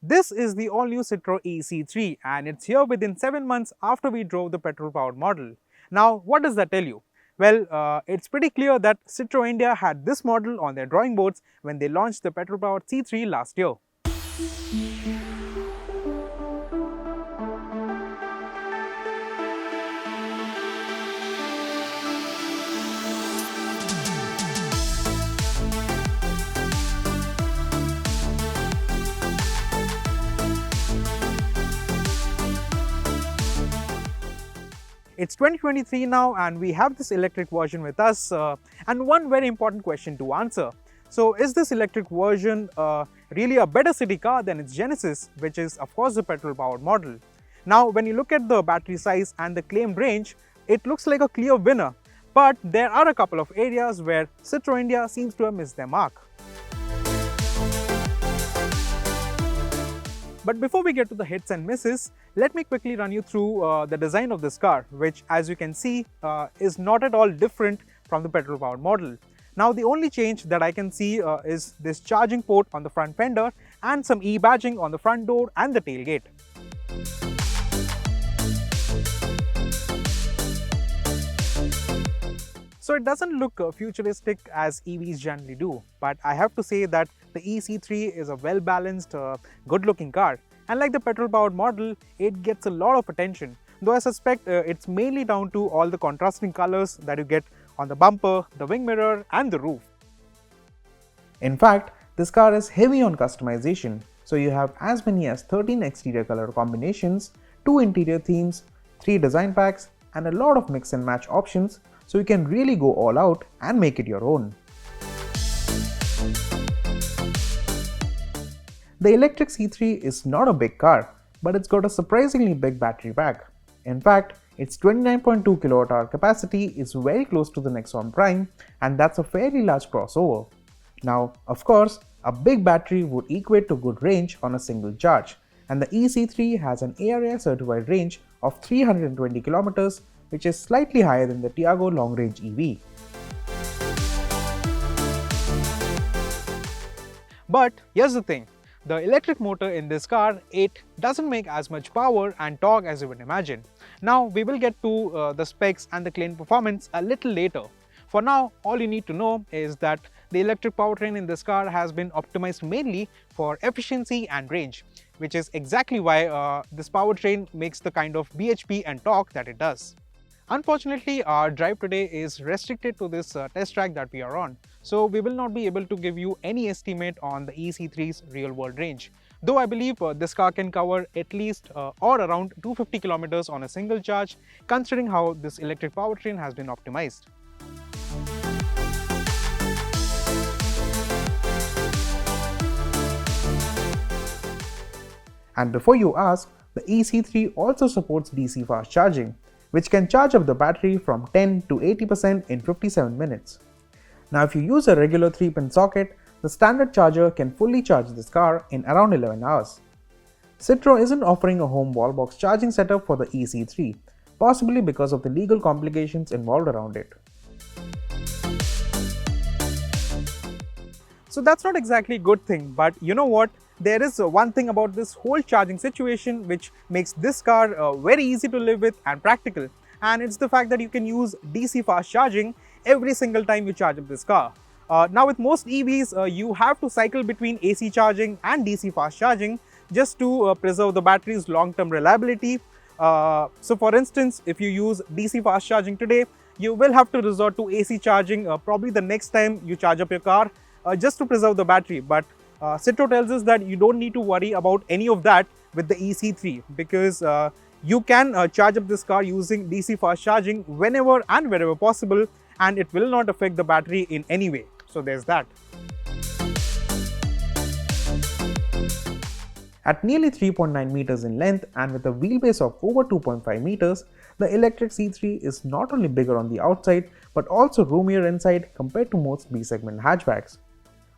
This is the all-new Citroen eC3 and it's here within 7 months after we drove the petrol-powered model. Now, what does that tell you? Well, it's pretty clear that Citroen India had this model on their drawing boards when they launched the petrol-powered C3 last year. It's 2023 now and we have this electric version with us and one very important question to answer. So is this electric version really a better city car than its genesis, which is of course the petrol powered model? Now when you look at the battery size and the claimed range, it looks like a clear winner. But there are a couple of areas where Citroen India seems to have missed their mark. But before we get to the hits and misses, let me quickly run you through the design of this car, which as you can see is not at all different from the petrol powered model. Now the only change that I can see is this charging port on the front fender and some e-badging on the front door and the tailgate. So it doesn't look futuristic as EVs generally do, but I have to say that the eC3 is a well-balanced, good-looking car, and like the petrol-powered model, it gets a lot of attention, though I suspect it's mainly down to all the contrasting colors that you get on the bumper, the wing mirror and the roof. In fact, this car is heavy on customization, so you have as many as 13 exterior color combinations, 2 interior themes, 3 design packs and a lot of mix and match options, so you can really go all out and make it your own. The electric C3 is not a big car, but it's got a surprisingly big battery pack. In fact, its 29.2 kWh capacity is very close to the Nexon Prime, and that's a fairly large crossover. Now, of course, a big battery would equate to good range on a single charge, and the eC3 has an ARAI certified range of 320 km, which is slightly higher than the Tiago long-range EV. But here's the thing. The electric motor in this car, it doesn't make as much power and torque as you would imagine. Now we will get to the specs and the claimed performance a little later. For now, all you need to know is that the electric powertrain in this car has been optimized mainly for efficiency and range, which is exactly why this powertrain makes the kind of bhp and torque that it does. Unfortunately, our drive today is restricted to this test track that we are on, so we will not be able to give you any estimate on the eC3's real-world range. Though I believe this car can cover at least or around 250 km on a single charge, considering how this electric powertrain has been optimized. And before you ask, the eC3 also supports DC fast charging, which can charge up the battery from 10 to 80% in 57 minutes. Now if you use a regular 3-pin socket, the standard charger can fully charge this car in around 11 hours. Citroen isn't offering a home wallbox charging setup for the eC3, possibly because of the legal complications involved around it. So that's not exactly a good thing, but you know what? There is one thing about this whole charging situation which makes this car very easy to live with and practical, and it's the fact that you can use DC fast charging every single time you charge up this car. Now with most EVs, you have to cycle between AC charging and DC fast charging just to preserve the battery's long-term reliability. So for instance, if you use DC fast charging today, you will have to resort to AC charging probably the next time you charge up your car just to preserve the battery. But Citroen tells us that you don't need to worry about any of that with the eC3 because you can charge up this car using DC fast charging whenever and wherever possible, and it will not affect the battery in any way. So there's that. At nearly 3.9 meters in length and with a wheelbase of over 2.5 meters, the electric C3 is not only bigger on the outside but also roomier inside compared to most B-segment hatchbacks.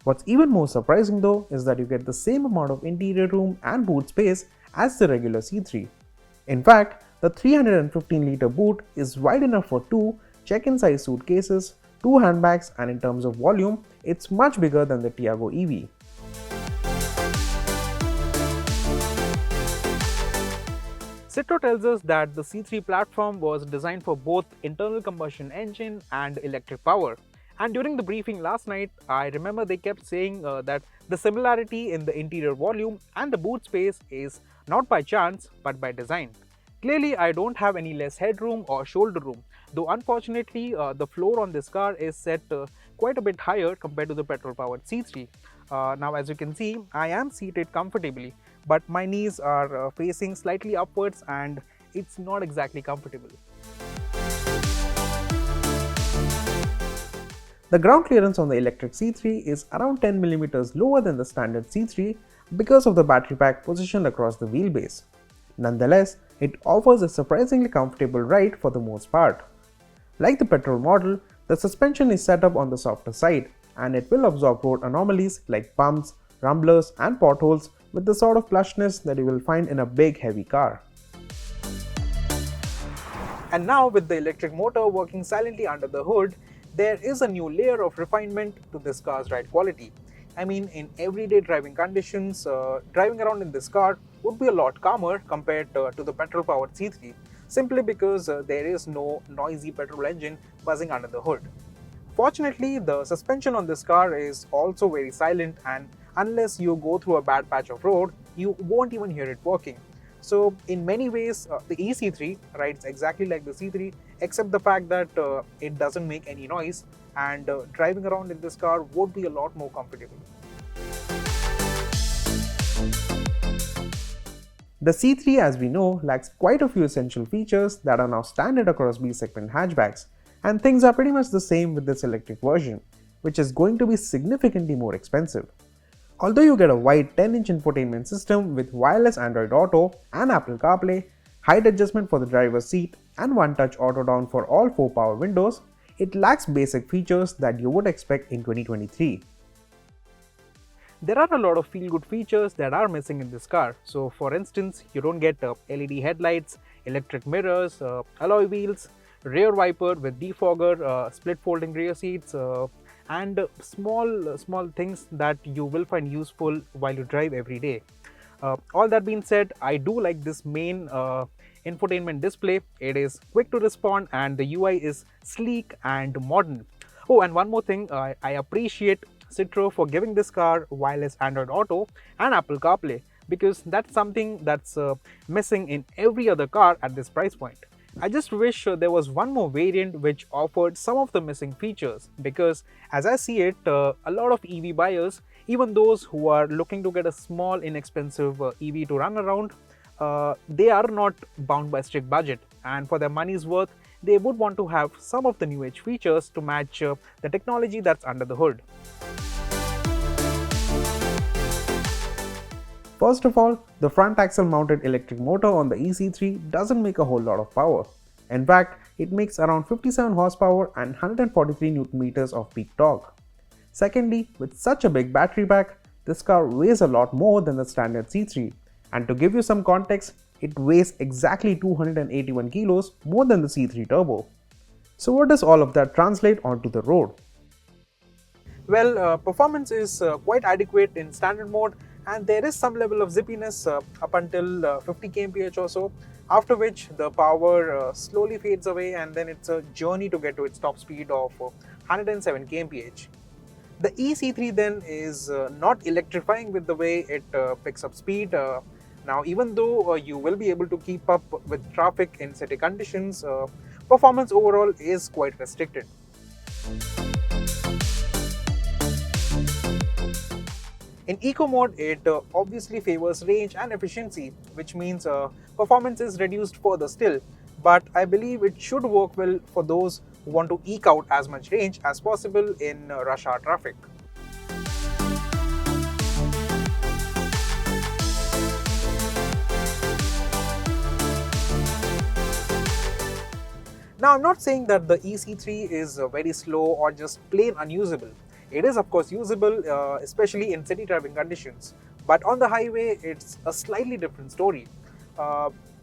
What's even more surprising though is that you get the same amount of interior room and boot space as the regular C3. In fact, the 315-liter boot is wide enough for 2 check-in size suitcases, 2 handbags, and in terms of volume, it's much bigger than the Tiago EV. Citroen tells us that the C3 platform was designed for both internal combustion engine and electric power. And during the briefing last night, I remember they kept saying that the similarity in the interior volume and the boot space is not by chance but by design. Clearly, I don't have any less headroom or shoulder room, though unfortunately the floor on this car is set quite a bit higher compared to the petrol-powered C3. Now as you can see, I am seated comfortably, but my knees are facing slightly upwards and it's not exactly comfortable. The ground clearance on the electric C3 is around 10mm lower than the standard C3 because of the battery pack positioned across the wheelbase. Nonetheless, it offers a surprisingly comfortable ride for the most part. Like the petrol model, the suspension is set up on the softer side and it will absorb road anomalies like bumps, rumblers and potholes with the sort of plushness that you will find in a big heavy car. And now with the electric motor working silently under the hood, there is a new layer of refinement to this car's ride quality. I mean, in everyday driving conditions, driving around in this car would be a lot calmer compared to the petrol-powered C3, simply because there is no noisy petrol engine buzzing under the hood. Fortunately, the suspension on this car is also very silent, and unless you go through a bad patch of road, you won't even hear it working. So in many ways, the eC3 rides exactly like the C3, except the fact that it doesn't make any noise, and driving around in this car would be a lot more comfortable. The C3, as we know, lacks quite a few essential features that are now standard across B-segment hatchbacks, and things are pretty much the same with this electric version, which is going to be significantly more expensive. Although you get a wide 10-inch infotainment system with wireless Android Auto and Apple CarPlay, height adjustment for the driver's seat, and one-touch auto down for all 4 power windows, it lacks basic features that you would expect in 2023. There are a lot of feel-good features that are missing in this car. So for instance, you don't get LED headlights, electric mirrors, alloy wheels, rear wiper with defogger, split folding rear seats, and small things that you will find useful while you drive every day. All that being said, I do like this main infotainment display. It is quick to respond and the UI is sleek and modern. Oh, and one more thing, I appreciate Citroen for giving this car wireless Android Auto and Apple CarPlay, because that's something that's missing in every other car at this price point. I just wish there was one more variant which offered some of the missing features, because as I see it, a lot of EV buyers, even those who are looking to get a small inexpensive EV to run around, they are not bound by strict budget, and for their money's worth they would want to have some of the new age features to match the technology that's under the hood. First of all, the front axle mounted electric motor on the eC3 doesn't make a whole lot of power. In fact, it makes around 57 horsepower and 143 Nm of peak torque. Secondly, with such a big battery pack, this car weighs a lot more than the standard C3, and to give you some context, it weighs exactly 281 kilos more than the C3 Turbo. So what does all of that translate onto the road? Well, performance is quite adequate in standard mode, and there is some level of zippiness up until 50 kmph or so, after which the power slowly fades away and then it's a journey to get to its top speed of 107 kmph. The eC3 then is not electrifying with the way it picks up speed. Now even though you will be able to keep up with traffic in city conditions, performance overall is quite restricted. In Eco mode, it obviously favors range and efficiency, which means performance is reduced further still, but I believe it should work well for those who want to eke out as much range as possible in rush hour traffic. Now, I'm not saying that the eC3 is very slow or just plain unusable. It is of course usable, especially in city driving conditions, but on the highway it's a slightly different story.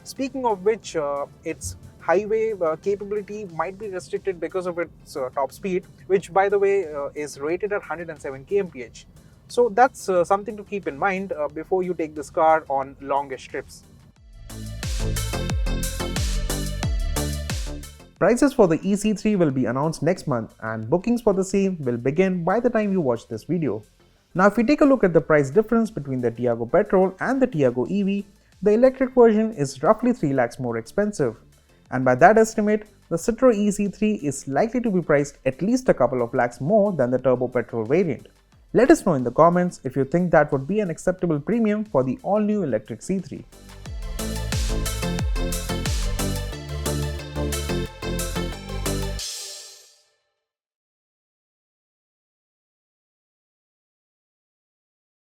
Speaking of which, its highway capability might be restricted because of its top speed, which by the way is rated at 107 kmph. So that's something to keep in mind before you take this car on longish trips. Prices for the eC3 will be announced next month and bookings for the same will begin by the time you watch this video. Now if we take a look at the price difference between the Tiago Petrol and the Tiago EV, the electric version is roughly 3 lakhs more expensive. And by that estimate, the Citroen eC3 is likely to be priced at least a couple of lakhs more than the turbo petrol variant. Let us know in the comments if you think that would be an acceptable premium for the all-new electric C3.